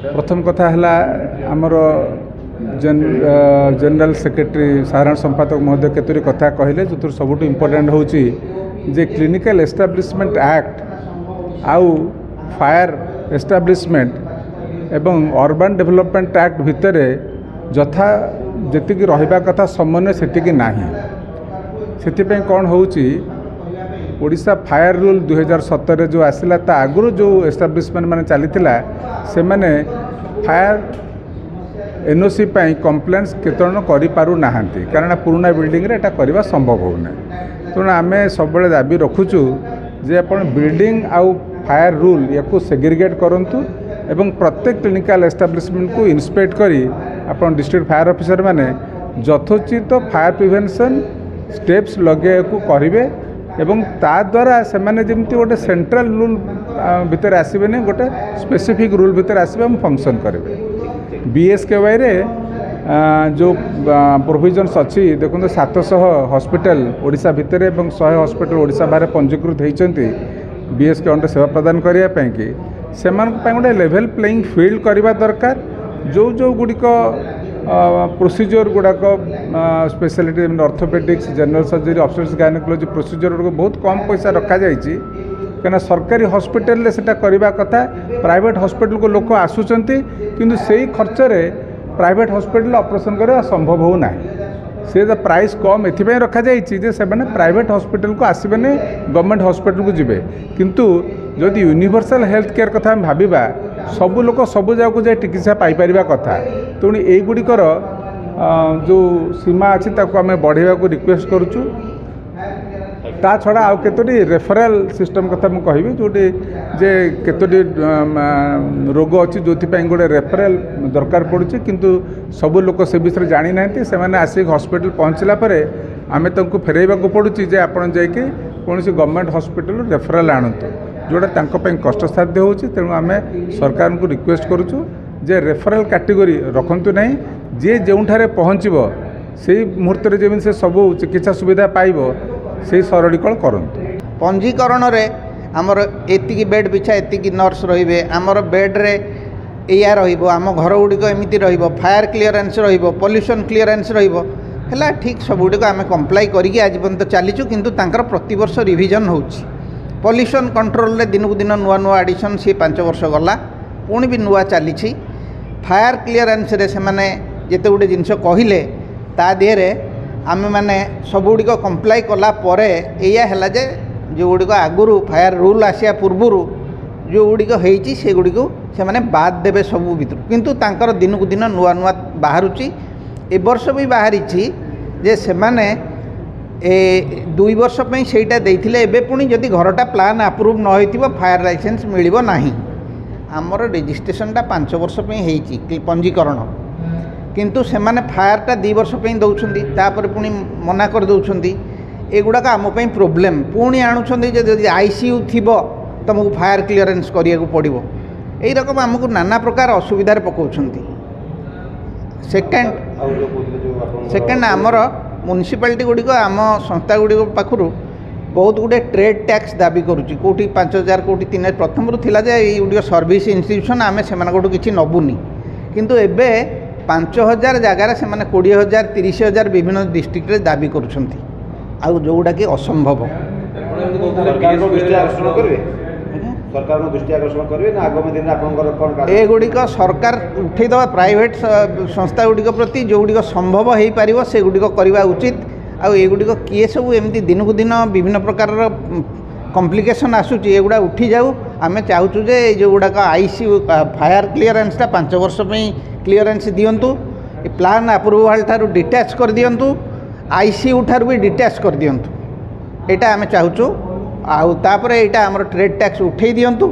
प्रथम कथा है आमर जनरल सेक्रेटरी साधारण संपादक महोदय केतुरी कथा कहले जो सबुठ इम्पोर्टेंट होची जे क्लिनिकल एस्टाब्लिशमेंट एक्ट आउ फायर एस्टाब्लिशमेंट एवं अर्बन डेवलपमेंट एक्ट भितर जथा जी रहा कथा समन्वय सेटिकी नाही से कौन होची ओडिशा फायर रूल 2017 जो आसला ता आगु जो एस्टाब्लिशमेंट माने चलीथिला से माने फायर एनओसी पाई कंप्लेंट्स केतन करि पारु नाहंती कारण पुराना बिल्डिंग रे एटा करबा संभव होना तेणु आम सब दाबी रखुचु जे अपन बिल्डिंग आउ फायर रूल याकू सेग्रीगेट करंतु एवं प्रत्येक क्लिनिकल एस्टाब्लिशमेंट को इंस्पेक्ट करी अपन डिस्ट्रिक्ट फायर ऑफिसर माने यथोचित फायर प्रिवेंशन स्टेप्स लगे को करिवे एवं ता द्वारा से माने जमती गोटे सेंट्रल रूल भितर आसबे गोटे स्पेसिफिक रूल भितर आसबे हम फंक्शन करेंगे बीएसकेवाई रे जो प्रोविजन्स अच्छी देखो 700 हॉस्पिटल ओडिशा भितर एवं 100 हॉस्पिटल ओडिशा बाहर पंजीकृत होती बीएसके अंडर सेवा प्रदान करने कि से गोटे लेवल प्लेइंग फील्ड करवा दरकार जो जो गुड़िक प्रोसीजर गुड़ाक speciality orthopaedics general surgery obstetrics gynaecology procedure गुड़ाक बहुत कम पैसा रखा जाइए कहीं सरकारी हॉस्पिटल से करवा कथा प्राइवेट हॉस्पिटल को लोक आसुचंती किंतु से खर्च रे प्राइवेट हॉस्पिटल ऑपरेशन करवा संभव हो ना से प्राइस कम एथि रखा जाइए से प्राइवेट हॉस्पिटल को आसबे गवर्नमेंट हॉस्पिटल को जिबे किंतु जदि यूनिवर्सल हेल्थ केयर कथा हम भाविबा सबू लोक सबू जगह जाए चिकित्सा पाइपर कथा तेणु युड़िकर जो सीमा अच्छी आम बढ़ेवा को रिक्वेस्ट करुचु ता छड़ा आउ केतोटी रेफरल सिस्टम कथा मुझे कहबी जोटी जे केतोटी रोग अच्छी जो गोटे रेफरल दरकार पड़ुछि किंतु सबू लोक से विषय जानी ना से आसिक हॉस्पिटल पहुँचला आम तक फेरैबा को पड़ुछि जे आपण जाइके कौन गवर्नमेंट हॉस्पिटल रेफरल आणतु जोटा तांको कष्टसाध्य होछि तेणु आम सरकार को रिक्वेस्ट करुचु जे रेफरल कैटेगरी रखंतु नहीं जे जोठारे पहुँचब से मुहूर्त जमी से सबू चिकित्सा सुविधा पाइब से सरलीकरण करंतु पंजीकरण रे आमर एतिकी बेड पिछा एतिकी नर्स रहिबे आमर बेड रे एया रहिबो आम घर गुड़िक एमती रहिबो फायर क्लीयरेंस रहिबो पॉल्यूशन क्लीयरेंस रहिबो हैला ठीक सब गुड़िक आम कंप्लाई करिके आज पर्यंत चलीचु किंतु तांकर प्रति वर्ष रिविजन होउछि पॉल्यूशन कंट्रोल रे दिन को दिन नुआ नुआ एडिशन सी 5 वर्ष गला पुणी भी नुआ चली फायर क्लीयरेंस रे से माने जेते गुटे जिनस कहिले ता देहरे आम मैंने सब गुड़िक कंप्लाई कला या है जे जो गुड़िक आगुरी फायर रूल आसिया पूर्वर जो गुड़िक होती से गुड़िक से मैंने बाद देवे सबू भितर किंतु तांकर दिन को दिन नुआ नुआ बाहरुची ए वर्ष भी बाहरी जे से माने 2 वर्ष सेटा देइथिले एबे पुणी जदि घरटा प्लान अप्रूव न होइथिबो फायर लाइसेंस मिलिबो नाही आमर रजिस्ट्रेशनटा 5 वर्ष होइची पंजीकरण किंतु से माने फायरटा 2 वर्ष दौरान तापर पुणी मना कर दौरान एगुड़ाक आमपाई प्रोब्लेम पुणी आणुंट जब आईसीयू थी तुमको फायर क्लीयरेंस करिया को पड़ो यही रकम आमको नाना प्रकार असुविधा पकाउछंती सेकेंड आमर म्युनिसिपालिटी गुड़िक आम संस्था गुड़िक पाखु बहुत गुड़े ट्रेड टैक्स दाबी करुच्ची कौटी 5,000 कौटी 3,000 प्रथम थिला जे गुड़िक सर्विस इंस्टीट्यूशन आम से किसी नबुनी किंतु एबे 5,000 जगार से 20,000 30,000 विभिन्न डिस्ट्रिक्ट दाबी करुँच जोटा कि असंभव एगुड़िक सरकार उठेदवा प्राइवेट संस्था गुड़िक प्रति जो गुड़िक संभव हो पार से गुड़िक करवा उचित आगुड़िक किए सब एमती दिन को दिन विभिन्न प्रकार कॉम्प्लिकेशन आसूची एगुड़ा उठी जाऊ आम चाहूँ जे जो गुड़ाक आईसीयू फायर क्लीयरेंसटा 5 वर्ष क्लीयरेंस दिंतु प्लान अप्रूवाल ठारू डिटैच कर दिंतु आईसीयू ठारू भी डिटैच कर दिंतु यहाँ आम चाहूँ आउे ट्रेड टैक्स उठे दिंतु